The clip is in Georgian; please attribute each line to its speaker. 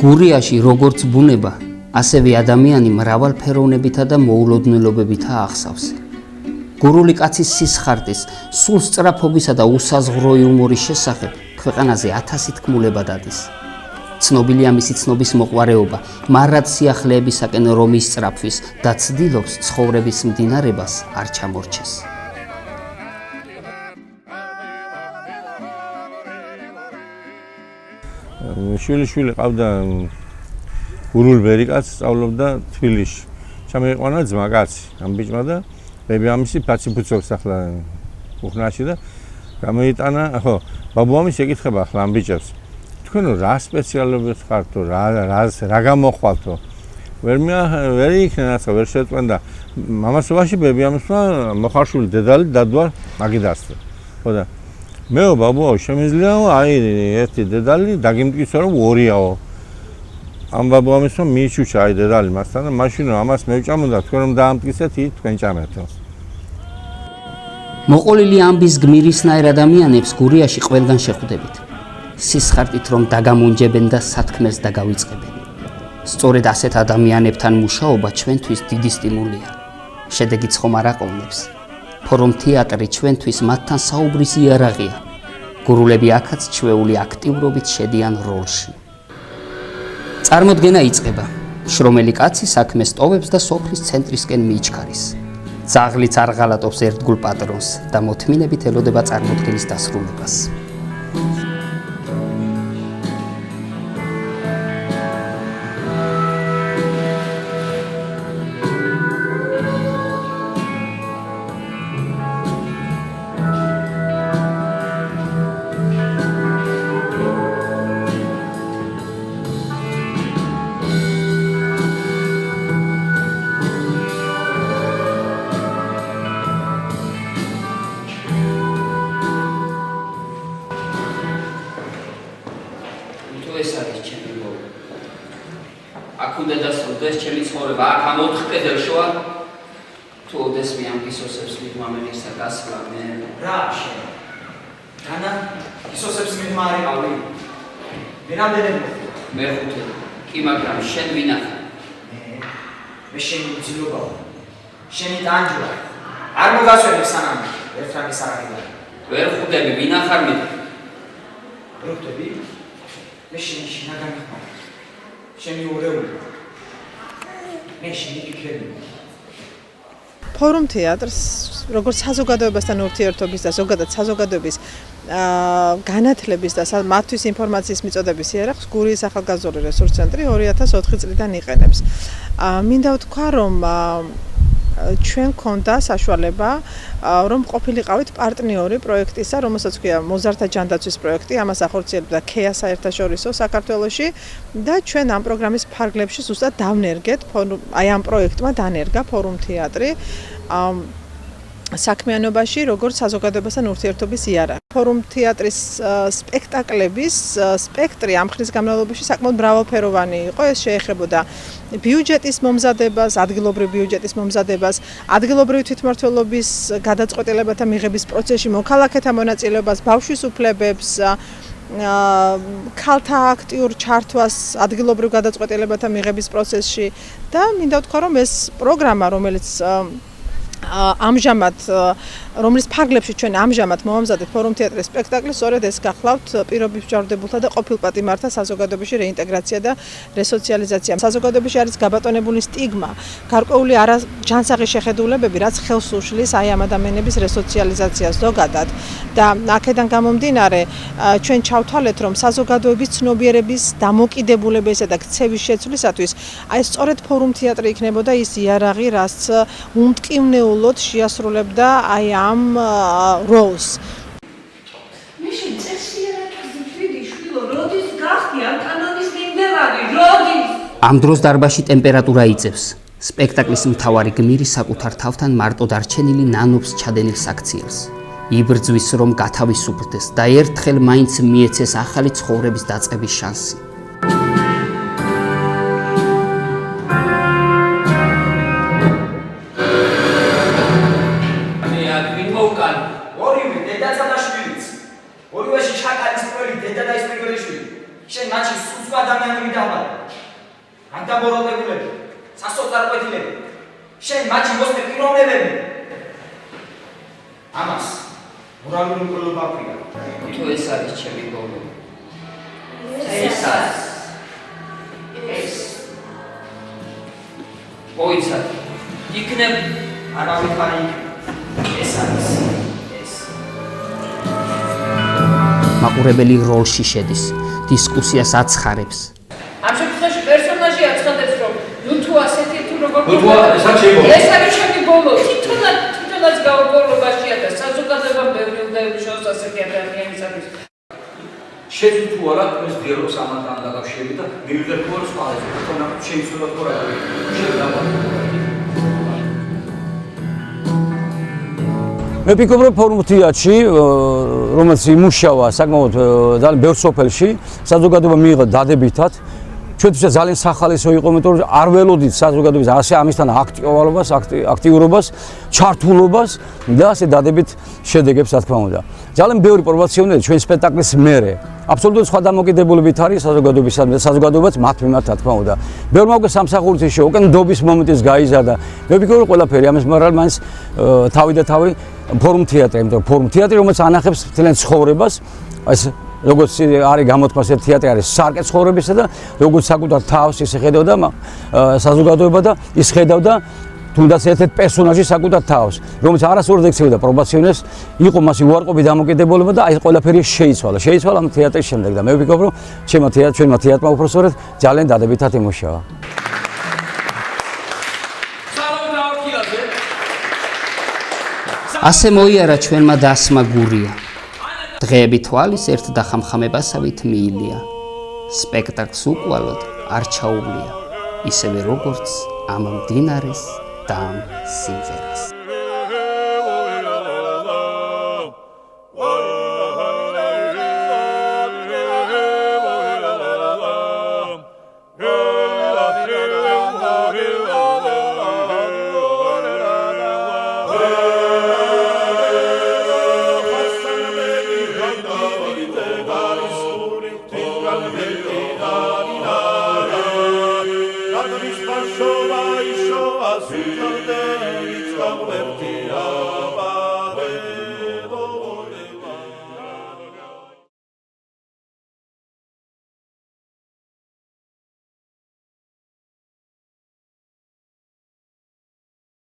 Speaker 1: გურიაში როგორც ბუნება, ასევე ადამიანი მრავალფეროვნებითა და მოულოდნელობებითა აღსავსე. გურული კაცის სისხარტის, სულსწრაფობისა და უსაზღვრო იუმორის შესახებ ქვეყანაზე 1000 თქმულება დადის. ცნობილია მისი ცნობის მოყვარეობა, მარად სიახლეებისაკენ რომ ისწრაფვის და ცდილობს ცხოვრების მდინარებას არ ჩამორჩეს.
Speaker 2: შვილი ყავდა გურულ ბერიკაც სწავლობდა თბილისში. ჩამეიყვანა ძმა კაცი ამ ბიჭმა და ბებიამისი ფაციფუცობს ახლა უხნაში და გამოიტანა, ხო, ბაბუამის ეკითხება ახლა ამ ბიჭებს. თქვენო რა სპეციალობით ხართო, რა გამოხვალთო? ვერ იქნა რაცა ვერ შეწყვენდა. მამასობაში ბებიამისმა მოხარშული დედალი დადვა მაგიდასწრო. ხო და მეო ბაბუაო შემიძლიაო აი ერთი დედალი დაგიმტკიცო რომ ორიაო. ამ ბაბუამისმა მიიჩუჩა აი დედალი მასთან და მაშინო ამას მევჭამოდა თქვენ რომ დაამტკიცეთ ის თქვენ ჭამეთო.
Speaker 1: მოყოლილი ამბის გმირისნაირ ადამიანებს გურიაში ყველგან შეხვდებით. სისხარტით რომ დაგამონჯებენ და სათქმელს დაგავიწყებენ. სწორედ ასეთ ადამიანებთან მუშაობა ჩვენთვის დიდი სტიმულია. შედეგიც ხომ არ აყოლნებს. ფორუმ თეატრი ჩვენთვის მათთან საუბრის იარაღია. გურულები აქაც ჩვეული აქტიურობით შედიან როლში. წარმოდგენა იწყება. შრომელი კაცი საქმეს ტოვებს და სოფლის ცენტრისკენ მიიჩქარის. ძაღლიც არ ღალატობს ერთგულ პატრონს და მოთმინებით ელოდება წარმოდგენის დასრულებას. ეს არის ჩემი მოვლა. აქ უნდა დასრულდეს ჩემი ცხოვრება, აქ ამ 4 კედელშოა. თუ ოდესმე ამ გისოსებს მიღმამელისა გასვლა მე
Speaker 3: რა შენ? განა გისოსებს მიღმარიყავი. მე რამდენად
Speaker 1: მე 5. კი, მაგრამ შენ ვინახარ?
Speaker 3: მე შენი უძილობაა. შენი ტანჯვა. არ მოგასვენებ სანამ ერთრაგის არაღია.
Speaker 1: ვერ ხვდები, ვინახარ მე?
Speaker 3: ვერ ხვდები? მე შენი შინაგანი ხარ. შენი ორეული. მე შენი ფიქრები.
Speaker 4: ფორუმ თეატრს როგორც საზოგადოებასთან ურთიერთობის და ზოგადად საზოგადოების განათლების და მათთვის ინფორმაციის მიწოდების იარაღს გურიის ახალგაზრდული რესურს ცენტრი 2004 წლიდან იყენებს. მინდა ვთქვა, რომ ჩვენ გქონდა საშუალება რომ ყოფილიყავით პარტნიორი პროექტისა, რომელსაც ქვია მოზარდთა ჯანდაცვის პროექტი, ამას ახორციელებდა ქეა საერთაშორისო საქართველოში და ჩვენ ამ პროგრამის ფარგლებში ზუსტად დავნერგეთ, აი ამ პროექტმა დანერგა ფორუმ თეატრი საქმიანობაში, როგორც საზოგადოებასთან ურთიერთობის იარაღი. ფორუმ თეატრის სპექტაკლების სპექტრი ამ ხნის განმავლობაში საკმაოდ მრავალფეროვანი იყო. ეს შეეხებოდა ბიუჯეტის მომზადებას, ადგილობრივ ბიუჯეტის მომზადებას, ადგილობრივი თვითმმართველობის გადაწყვეტილებათა მიღების პროცესში მოქალაქეთა მონაწილეობას, ბავშვის უფლებებს, ქალთა აქტიურ ჩართვას ადგილობრივ გადაწყვეტილებათა მიღების პროცესში და მინდა ვთქვა, რომ ეს პროგრამა, რომელიც ამჟამად რომლის ფარგლებში ჩვენ ამჟამად მოვამზადეთ ფორუმ თეატრის სპექტაკლი, სწორედ ეს გახლავთ პირობის მჟავრდებულთა და ყოფილ პატიმართა საზოგადოებაში რეინტეგრაცია და რესოციალიზაცია. საზოგადოებაში არის გაბატონებული სტიგმა, გარკვეული არაჯანსაღი შეხედულებები, რაც ხელს უშლის აი ამ ადამიანების რესოციალიზაციას ზოგადად და აქედან გამომდინარე ჩვენ ჩავთვალეთ, რომ საზოგადოების ცნობიერების დამოკიდებულებისა და ქცევის შეცვლისათვის აი სწორედ ფორუმ თეატრი იქნებოდა ის იარაღი, რაც უმტკივნეულოდ შეასრულებდა აი ამ როლს.
Speaker 5: მე შეწესიერად ვიდი შვილო, როდის გახდი ამ კანონის მიმდევარი, როდის?
Speaker 1: ამ დროს დარბაზში ტემპერატურა იწევს. სპექტაკლის მთავარი გმირი საკუთარ თავთან მარტო დარჩენილი ნანობს ჩადენილ საქციელს. იბრძვის რომ გათავისუფლდეს და ერთხელ მაინც მიეცეს ახალი ცხოვრების დაწყების შანსი.
Speaker 3: ორივე დედაცა და შვილიც. ორივეში ჩაკალის პირველი დედა და ის პირველი შვილი. შენ მათში სულ სხვა ადამიანები დავარ. მოხელეები, სასოწარკვეთილები, შენ მათი მოსწრე პიროვნებები. ამას მორალური მკვლელობა აქვია.
Speaker 1: თუ ეს არის ჩემი გოლო. ეს არის. ეს. მოიცადე. იქნებ
Speaker 3: არავით არ ეს არის. ეს.
Speaker 1: მაყურებელი როლში შედის, დისკუსიას აცხარებს.
Speaker 5: ამ შემთხვევაში პერსონაჟი აცხადებს, რომ ნუ თუ ასეთი თუ როგორ
Speaker 3: ეს არის ჩემი ბოლო.
Speaker 5: ეს არის ჩემი ბოლო. თვითონაც გაუგებრობაშია და საზოგადოებამ ბევრი უნდა უშავს ასეთი ადამიანისათვის.
Speaker 3: შეძლო თუ არა ეს დიალოგს ამათთან დაკავშირებით და მივიღებ თუ არა სხვაზე. თქო შეიძლება თუ არა. შეიძლება.
Speaker 6: მე ვფიქრობ, რომ ფორუმ თეატრში, რომელიც იმუშავა საკმაოდ ძალიან ბევრ სოფელში, საზოგადოება მიიღო დადებითად. ჩვენთვის ძალიან სახალისო იყო, იმიტომ რომ არ ველოდით საზოგადოების ასე ამისთან აქტიურობას, ჩართულობას და ასე დადებით შედეგებს, რა თქმა უნდა. ძალიან ბევრი პროვოკაციონერი ჩვენ სპექტაკლის მერე აბსოლუტურად სხვა დამოკიდებულებით არის საზოგადოებაც მათ მიმართ, რა თქმა უნდა. ბევრმა უკვე სამსახურით ისე უკან ნდობის მომენტის გაიზარდა. მე ვფიქრობ, რომ ყველაფერი ამის მაგრამ მაინც თავი და თავი ფორუმ თეატრი, იმიტომ რომ ფორუმ თეატრი რომელიც ანახებს მთლიან ცხოვრებას, ეს როგორც არის გამოთქმა ეს თეატრი არის სარკე ცხოვრებისა და როგორც საკუთარ თავს ისე ხედავდა საზოგადოება და ის ხედავდა თუნდაც ერთ-ერთ პერსონაჟი საკუთარ თავს, რომელიც არასოდეს ექცეოდა პრობაციონერს, იყო მასი უარყოფით დამოკიდებულება და აი ყველაფერი შეიცვალა. შეიცვალა ამ თეატრის შემდეგ და მე ვფიქრობ, რომ ჩვენმა თეატრმა უпростоრად ძალიან დადებითად იმუშავა.
Speaker 1: ასე მოიარა ჩვენმა დასმა გურია. დღეები თვალის ერთ დახამხამებასავით მიილია. სპექტაკლს უკვალოდ არ ჩაუვლია, ისევე როგორც ამ მდინარეს და ამ სიმღერას.
Speaker 7: Show us,